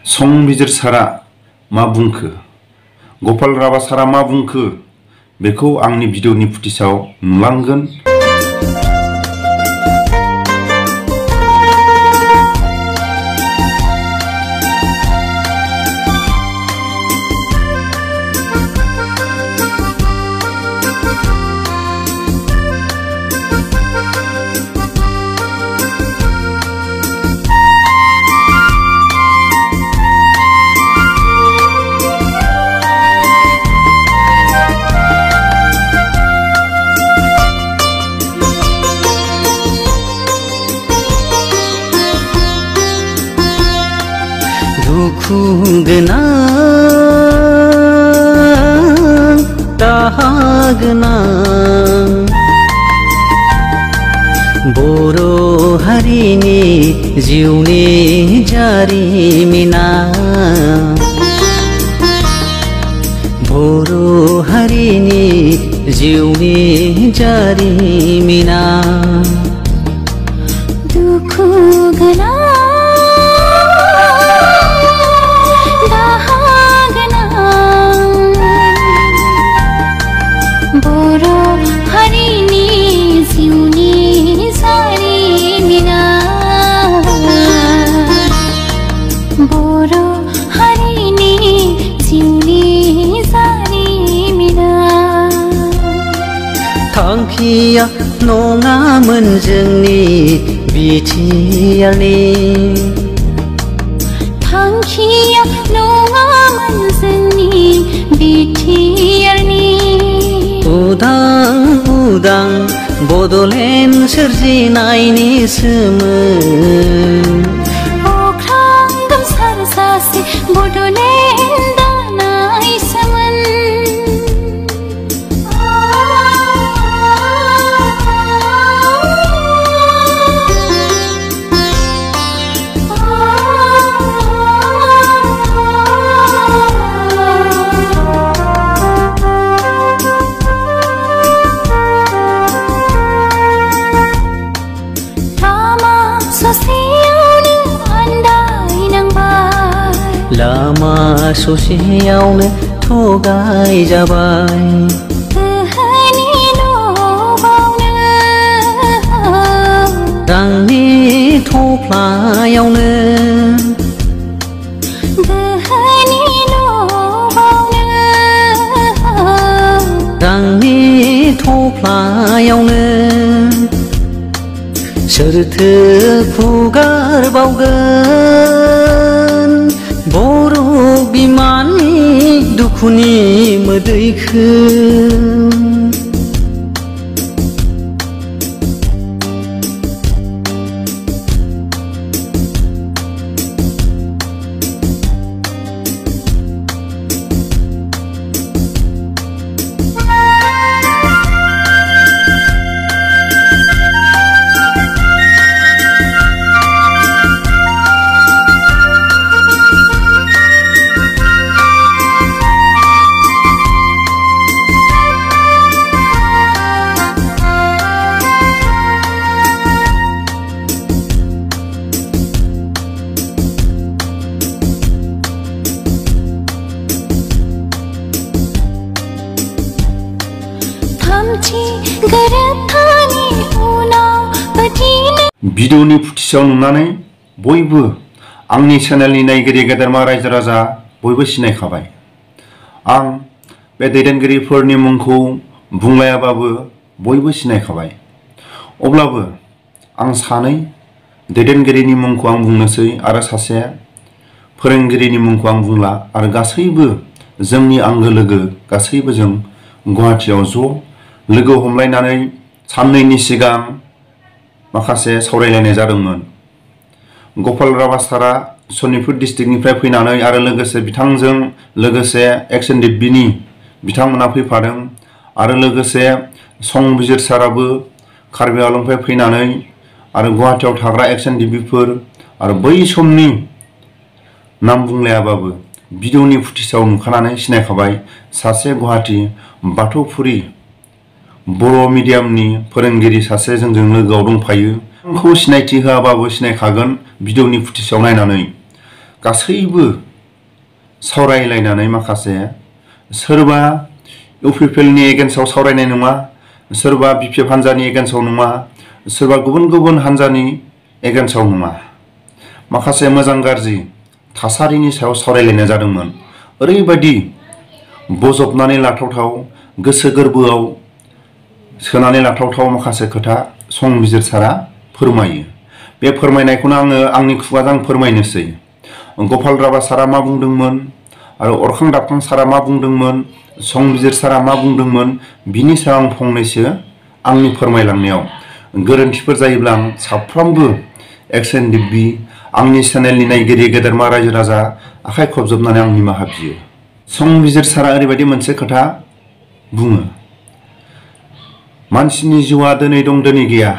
संबिजिरसारा मा बुंखो, गपाल राभा सारा मा बुंखो बेखौ आंनि भिडिअनि फुटेजाव नुलांगोन। दुखु गोनां दाहा गोनां बर' हारिनि जिउनि जारिमिना, बर' हारिनि जिउनि जारिमिना। दुखु गोनां थांखिया नङामोन जोंनि बिटिआरनि, थांखिया नङामोन जोंनि बिटिआरनि। उदां उदां बड'लेण्ड सोरजिनायनिसोमोन, अख्रां गोमसार सासे बड'लेण्ड दानायसोमोन। लामा ससेयावनो थगाय जाबाय, गोहोनि न'आवनो रांनि थफ्लायावनो, गोहोनि न'आवनो रांनि थफ्लायावनो। सोरथो फुगारबावगोन बर' बिमानि दुखुनि मोदैखो। भिडिअनि फुटेजाव नुनानै बयबो आंनि चेनेलनि नायगिरि गेदेरमा रायजो राजा बयबो सिनायखाबाय। आं बे दैदेनगिरिफोरनि मुंखौ बुंलायाबाबो बयबो सिनायखाबाय। अब्लाबो आं सानै दैदेनगिरिनि मुंखौ आं बुंनोसै आरो सासे फोरोंगिरिनि मुंखौ आं बुंला, आरो गासैबो जोंनि आंगो लोगो, गासैबो जों गुवाहाटीयाव ज' लोगो हमलायनानै साननैनि सिगां माखासे सावरायलायनाय जादोंमोन। गपाल राभा सारा सनितपुर डिस्ट्रिक्टनिफ्राय फैनानै आरो लोगोसे बिथांजों लोगोसे एक्स-एन-डि-एफ-बि बिथांमोना फैफादों, आरो लोगोसे संबिजिरसाराबो कार्बि आंलंनिफ्राय फैनानै आरो गुवाहाटीयाव थाग्रा एक्स-एन-डि-एफ-बिफोर आरो बै समनि नाम बुंलायाबाबो भिडिअनि फुटेजाव नुखानानै सिनायखाबाय सासे गुवाहाटी बाथौफुरि बर' मिडियामनि फोरोंगिरि सासे जोंजों लोगोआव दंफायो। आंखौ सिनायथि होआबाबो सिनायखागोन भिडिअनि फुटेजाव नायनानै। गासैबो सावरायलायनानै माखासे सोरबा इउपिपिएलनि एगेन्स्टआव सावरायनाय नङा, सोरबा बिपिएफ हान्जानि एगेन्स्टआव नङा, सोरबा गुबुन गुबुन हान्जानि एगेन्स्टआव नङा, माखासे मोजां गाज्रि थासारिनि सायाव सावरायलायनाय जादोंमोन। ओरैबायदि बजबनानै लाथावथाव, गोसो गोरबोआव सोनानै लाथावथाव माखासे खोथा संबिजिरसारा फोरमायो। बे फोरमायनायखौनो आङो आंनि खुगाजों फोरमायनोसै। गपाल राभा सारा मा बुंदोंमोन आरो अरखां दाबखां सारा मा बुंदोंमोन, संबिजिर सारा मा बुंदोंमोन, बिनि सायाव आं फंनैसो आंनि फोरमायलांनायाव गोरोन्थिफोर जायोब्ला आं साफ्रोमबो XNDB आंनि चेनेलनि नायगिरि गेदेरमा रायजो राजा आखाइ खबजबनानै आं निमाहा बियो। संबिजिर सारा ओरैबायदि मोनसे खोथा बुङो, मानसिनि जिउआ दिनै दं दिनै गैया।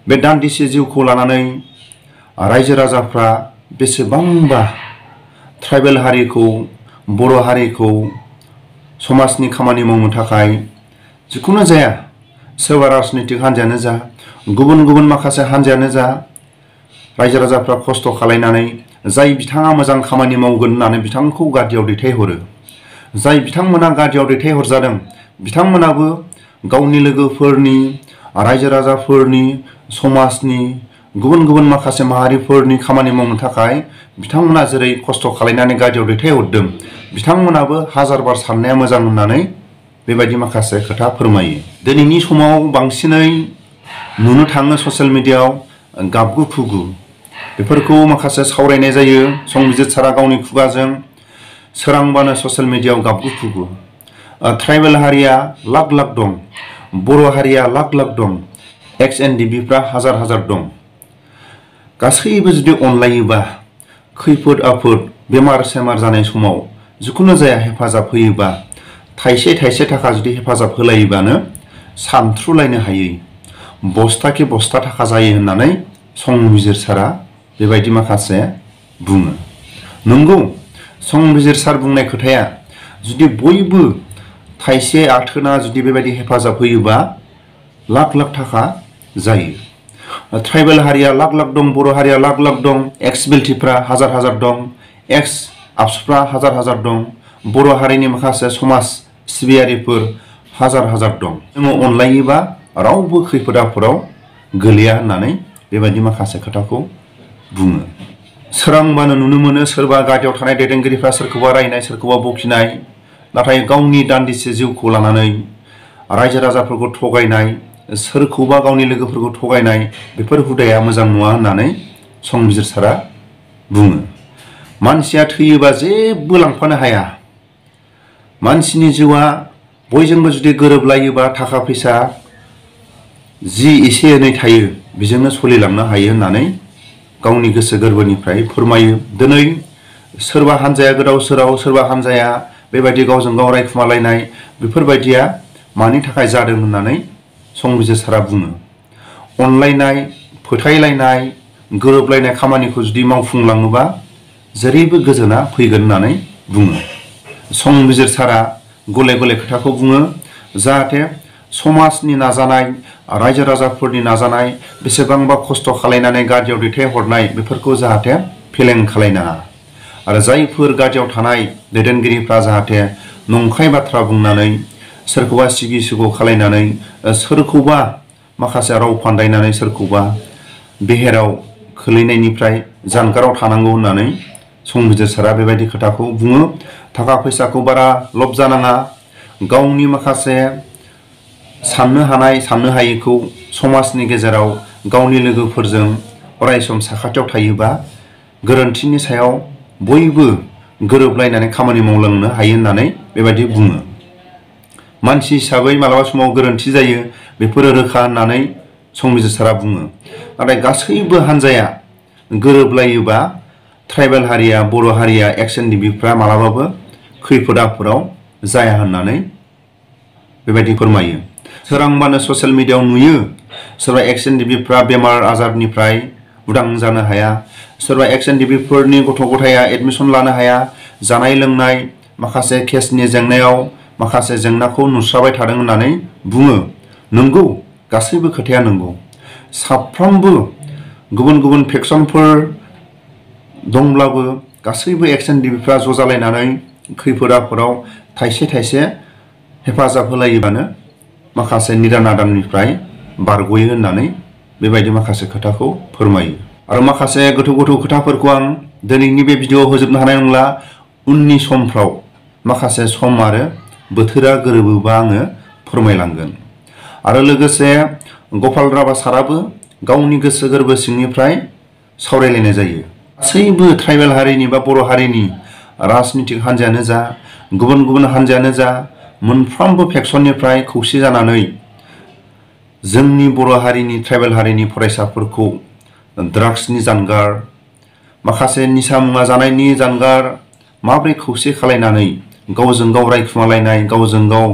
बे दान्दिसे जिउखौ लानानै रायजो राजाफ्रा बेसेबांबा ट्राइबेल हारिखौ, बर' हारिखौ समाजनि खामानि मावनो थाखाय जिखुनु जाया, सोरबा राजनितिक हान्जायानो जा, गुबुन गुबुन माखासे हान्जायानो जा, रायजो राजाफ्रा खस्थ' खालायनानै जाय बिथाङा मोजां खामानि मावगोन होननानै बिथांखौ गादियाव दैथायहरो। जाय बिथांमोना गादियाव दैथायहरजादों बिथांमोनाबो गावनि लोगोफोरनि, रायजो राजाफोरनि, समाजनि, गुबुन गुबुन माखासे माहारिफोरनि खामानि मावनो थाखाय बिथांमोना जेरै खस्थ' खालायनानै गादियाव दैथायहरदों, बिथांमोनाबो हाजारबार साननाया मोजां होननानै बेबायदि माखासे खोथा फोरमायो। दिनैनि समाव बांसिनै नुनो थाङो ससियेल मिडियायाव गाबगु खुगु, बेफोरखौ माखासे सावरायनाय जायो। संबिजिर सारा गावनि खुगाजों सोरांबानो ससियेल मिडियायाव गाबगु खुगु। ट्राइबेल हारिया लाख लाख दं, बर' हारिया लाख लाख दं, XNDBफ्रा हाजार हाजार दं। गासैबो जुदि अनलायोबा, खैफोद आफोद बेमार सेमार जानाय समाव जिखुनु जाया हेफाजाब होयोबा, थाइसे थाइसे थाखा जुदि हेफाजाब होलायोबानो सानथ्रुलायनो हायै बस्थाखि बस्था थाखा जायो होननानै संबिजिर सारा बेबायदि माखासे बुङो। नंगौ, संबिजिर सार बुंनाय खोथाया जुदि बयबो थाइसे आथोना जुदि बेबायदि हेफाजाब होयोबा लाख लाख थाखा जायो। ट्राइबेल हारिया लाख लाख दं, बर' हारिया लाख लाख दं, XBLTफ्रा हाजार हाजार दं, ABSUफ्रा हाजार हाजार दं, बर' हारिनि माखासे समाज सिबियारिफोर हाजार हाजार दं। जोङो अनलायोबा रावबो खैफोद आफोदाव गोलैया होननानै बेबायदि माखासे खोथाखौ बुङो। सोरांबानो नुनो मोनो सोरबा गादियाव थानाय दैदेनगिरिफ्रा सोरखौबा रायनाय, सोरखौबा बखिनाय, नाथाय गावनि दान्दिसे जिउखौ लानानै रायजो राजाफोरखौ थगायनाय, सोरखौबा गावनि लोगोफोरखौ थगायनाय, बेफोर हुदाया मोजां नङा होननानै संबिजिर सारा बुङो। मानसिया थैयोबा जेबो लांफानो हाया। मानसिनि जिउआ बयजोंबो जुदि गोरोबलायोबा थाखा फैसा जि एसे एनै थायो बेजोंनो सोलिलांनो हायो होननानै गावनि गोसो गोरबोनिफ्राय फोरमायो। दिनै सोरबा हान्जाया गोदाव सोराव, सोरबा हान्जाया बेबायदि गावजों गाव रायखुमालायनाय, बेफोरबायदिया मानि थाखाय जादों होननानै संबिजिर सारा बुङो। अनलायनाय, फोथायलायनाय, गोरोबलायनाय खामानिखौ जुदि मावफुंलाङोबा जेरैबो गोजोना फैगोन होननानै बुङो। संबिजिर सारा गले गले खोथाखौ बुङो, जाहाथे समाजनि नाजानाय, रायजो राजाफोरनि नाजानाय, बेसेबांबा खस्थ' खालायनानै गादियाव दैथायहरनाय, बेफोरखौ जाहाथे फेलें खालायनाङा। आरो जायफोर गादियाव थानाय दैदेनगिरिफ्रा जाहाथे नंखाय बाथ्रा बुंनानै, सोरखौबा सिगि सिग' खालायनानै, सोरखौबा माखासे राव फान्दायनानै सोरखौबा बेहेराव खोलैनायनिफ्राय जानगाराव थानांगौ होननानै संबिजिर सारा बेबायदि खोथाखौ बुङो। थाखा फैसाखौ बारा लब जानाङा, गावनि माखासे साननो हानाय साननो हायैखौ समाजनि गेजेराव गावनि लोगोफोरजों अरायसम साखाथियाव थायोबा गोरोन्थिनि सायाव बयबो गोरोबलायनानै खामानि मावलांनो हायो होननानै बेबायदि बुङो। मानसि हिसाबै मालाबा समाव गोरोन्थि जायो, बेफोरो रोखा होननानै संबिजिर सारा बुङो। नाथाय गासैबो हान्जाया गोरोबलायोबा ट्राइबेल हारिया, बर' हारिया, XNDBफ्रा मालाबाबो खैफोद आफोदाव जाया होननानै बेबायदि फोरमायो। सोरांबानो ससियेल मिडियायाव नुयो सोरबा XNDBफ्रा बेमार आजारनिफ्राय उदां जानो हाया, सोरबा XNDBफोरनि गथ' गथाया एडमिसन लानो हाया, जानाय लोंनाय माखासे केसनि जेंनायाव माखासे जेंनाखौ नुस्राबाय थादों होननानै बुङो। नंगौ, गासैबो खोथाया नंगौ। साफ्रोमबो गुबुन गुबुन फेक्सनफोर दंब्लाबो गासैबो एक्सएनडिबिफ्रा ज' जालायनानै खैफोद आफोदाव थाइसे थाइसे हेफाजाब होलायोबानो माखासे निदान आदाननिफ्राय बारग'यो होननानै बेबायदि माखासे खोथाखौ फोरमायो। आरो माखासे गोथौ गोथौ खोथाफोरखौ आं दिनैनि बे भिडिअ'आव होजोबनो हानाय नंला। उननि समफ्राव माखासे सम आरो बोथोरा गोरोबोबा आङो फोरमायलांगोन। आरो लोगोसे गपाल राभा साराबो गावनि गोसो गोरबो सिंनिफ्राय सावरायलायनाय जायो। गासैबो ट्राइबेल हारिनि बा बर' हारिनि राजनितिक हान्जायानो जा गुबुन गुबुन हान्जायानो जा मोनफ्रोमबो फेक्सननिफ्राय खौसे जानानै जोंनि बर' हारिनि ट्राइबेल हारिनि फरायसाफोरखौ ड्राग्सनि जानगार माखासे निसा मुवा जानायनि जानगार माबोरै खौसे खालायनानै गावजों गाव रायखुमालायनाय गावजों गाव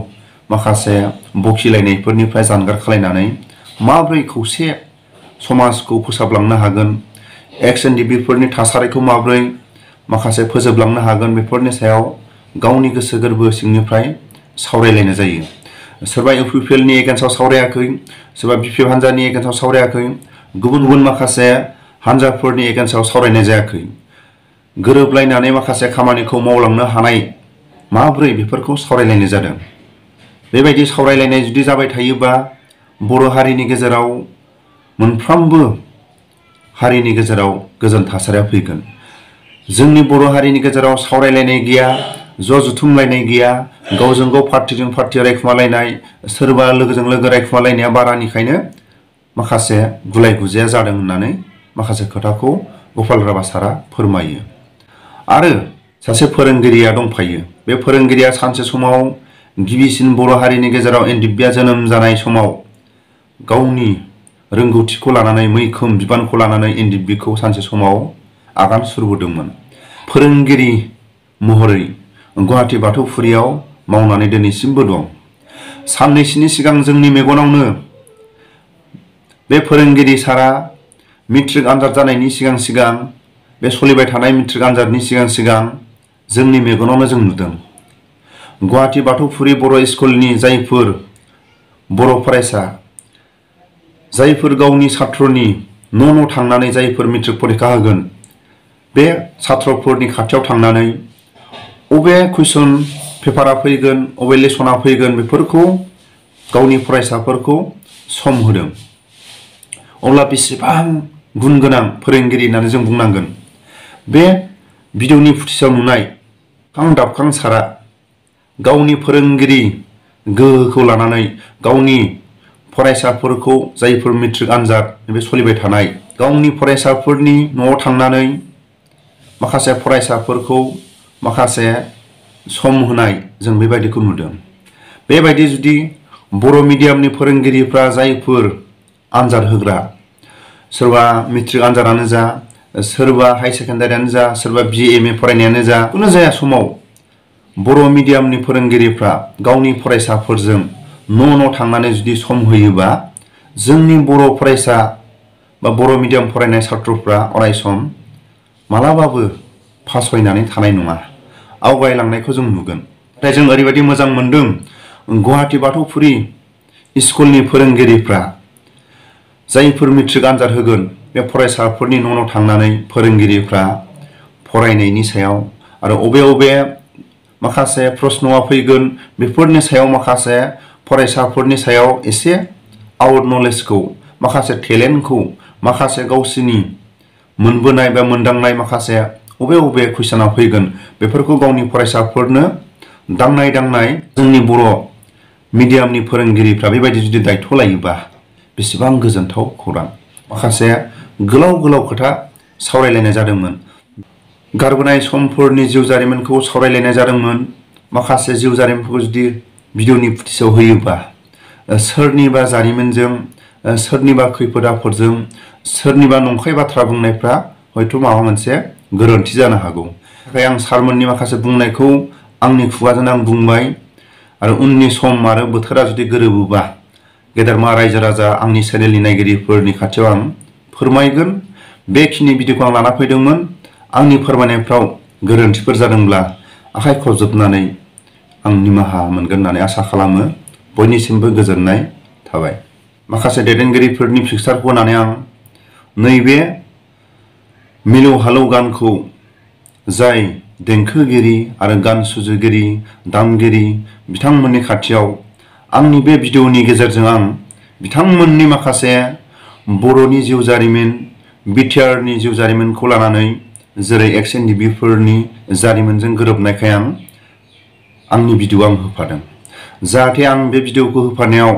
माखासे बखिलायनायफोरनिफ्राय जानगार खालायनानै माबोरै खौसे समाजखौ फोसाबलांनो हागोन एक्सएनडिबिफोरनि थासारिखौ माबोरै माखासे फोजोबलांनो हागोन बेफोरनि सायाव गावनि गोसो गोरबो सिंनिफ्राय सावरायलायनाय जायो। सोरबा इउपिपिएलनि एगेन्स्टआव सावरायाखै, सोरबा बिपिएफ हान्जानि एगेन्स्टआव सावरायाखै, गुबुन गुबुन माखासे हान्जाफोरनि एगेन्स्टआव सावरायनाय जायाखै। गोरोबलायनानै माखासे खामानिखौ मावलांनो हानाय माबोरै बेफोरखौ सावरायलायनाय जादों। बेबायदि सावरायलायनाय जुदि जाबाय थायोबा बर' हारिनि गेजेराव मोनफ्रोमबो हारिनि गेजेराव गोजोन थासारिया फैगोन। जोंनि बर' हारिनि गेजेराव सावरायलायनाय गैया, ज' जुथुमलायनाय गैया, गावजों गाव पार्टिजों पार्टि रायखुमालायनाय, सोरबा लोगोजों लोगो रायखुमालायनाया बारानिखायनो माखासे गुलाय गुजाया जादों होननानै माखासे खोथाखौ गपाल राभा सारा फोरमायो। आरो सासे फोरोंगिरिया दंफायो। बे फोरोंगिरिया सानसे समाव गिबिसिन बर' हारिनि गेजेराव एनडिबिआ जोनोम जानाय समाव गावनि रोंगौथिखौ लानानै मैखोम बिबानखौ लानानै एनडिबिखौ सानसे समाव आगान सुरबोदोंमोन। फोरोंगिरि महरै गुवाहाटी बाथौफुरियाव मावनानै दिनैसिमबो दं। साननैसोनि सिगां जोंनि मेगनावनो बे फोरोंगिरि सारा मेट्रिक आनजाद जानायनि सिगां सिगां बे सोलिबाय थानाय मेट्रिक आनजादनि सिगां सिगां जोंनि मेगनावनो जों नुदों। गुवाहाटी बाथौफुरि बर' स्कुलनि जायफोर बर' फरायसा जायफोर गावनि छात्रनि न' थांनानै जायफोर मेट्रिक परीक्षा होगोन बे छात्रफोरनि खाथियाव थांनानै अबे कुइसन पेपारा फैगोन अबे लेसना फैगोन बेफोरखौ गावनि फरायसाफोरखौ सम होदों। अब्ला बेसेबां गुन गोनां फोरोंगिरि होननानै जों बुंनांगोन। बे भिडिअनि फुटेजाव नुनाय दाबखां सारा गावनि फोरोंगिरि गोहोखौ लानानै गावनि फरायसाफोरखौ जायफोर मेट्रिक आनजाद बे सोलिबाय थानाय गावनि फरायसाफोरनि न'आव थांनानै माखासे फरायसाफोरखौ माखासे सम होनाय जों बेबायदिखौ नुदों। बेबायदि जुदि बर' मिडियामनि फोरोंगिरिफ्रा जायफोर आनजाद होग्रा सोरबा मेट्रिक आनजादानो जा सोरबा हाई सेकेन्डारियानो जा सोरबा BA फरायनायानो जा कुनु जाया समाव बर' मिडियामनि फोरोंगिरिफ्रा गावनि फरायसाफोरजों न' थांनानै जुदि सम होयोबा जोंनि बर' फरायसा बा बर' मिडियाम फरायनाय छात्रफ्रा अरायसम मालाबाबो फासयनानै थानाय नङा, आवगायलांनायखौ जों नुगोन। नाथाय जों ओरैबायदि मोजां मोनदों गुवाहाटी बाथौफुरि स्कुलनि फोरोंगिरिफ्रा जायफोर मेट्रिक आनजाद होगोन बे फरायसाफोरनि न' थांनानै फोरोंगिरिफ्रा फरायनायनि सायाव आरो अबे माखासे प्रश्नआ फैगोन बेफोरनि सायाव माखासे फरायसाफोरनि सायाव एसे आउट नलेजखौ माखासे टेलेन्टखौ माखासे गावसिनि मोनबोनाय बा मोनदांनाय माखासे अबे कुइसना फैगोन बेफोरखौ गावनि फरायसाफोरनो दांनाय जोंनि बर' मिडियामनि फोरोंगिरिफ्रा बेबायदि जुदि दायथ' लायोबा बेसेबां गोजोनथाव खौरां। माखासे गोलाव खोथा सावरायलायनाय जादोंमोन। गारबोनाय समफोरनि जिउ जारिमिनखौ सावरायलायनाय जादोंमोन। माखासे जिउ जारिमिनफोरखौ जुदि भिडिअनि फुटेजाव होयोबा सोरनिबा जारिमिनजों सोरनिबा खैफोद आफोदजों सोरनिबा नंखाय बाथ्रा बुंनायफ्रा हयथ' माबा मोनसे गोरोन्थि जानो हागौ। नाथाय आं सारमोननि माखासे बुंनायखौ आंनि खुगाजों आं बुंबाय आरो उननि सम आरो बोथोरा जुदि गोरोबोबा गेदेरमा रायजो राजा आंनि चेनेलनि नायगिरिफोरनि खाथियाव आं फोरमायगोन। बेखिनि भिडिअखौ आं लाना फैदोंमोन। आंनि फोरमायनायफ्राव गोरोन्थिफोर जादोंब्ला आखाइ खबजोबनानै आं निमाहा मोनगोन होननानै आसा खालामो। बयनिसिमबो गोजोननाय थाबाय। माखासे दैदेनगिरिफोरनि पिक्सारखौ होनानै आं नैबे मिलौ हालौ गानखौ जाय देंखोगिरि आरो गान सुजुगिरि दामगिरि बिथांमोननि खाथियाव आंनि बे भिडिअनि गेजेरजों आं बिथांमोननि माखासे बर'नि जिउ जारिमिन बिटिआरनि जिउ जारिमिनखौ लानानै जेरै एक्स एन डि बि फोरनि जारिमिनजों गोरोबनायखाय आं आंनि भिडिअ आं होफादों। जाहाथे आं बे भिडिअखौ होफानायाव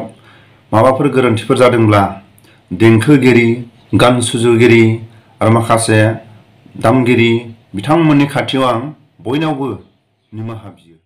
माबाफोर गोरोन्थिफोर जादोंब्ला देंखोगिरि गान सुजुगिरि आरो माखासे दामगिरि बिथांमोननि खाथियाव आं बयनावबो निमाहा बियो।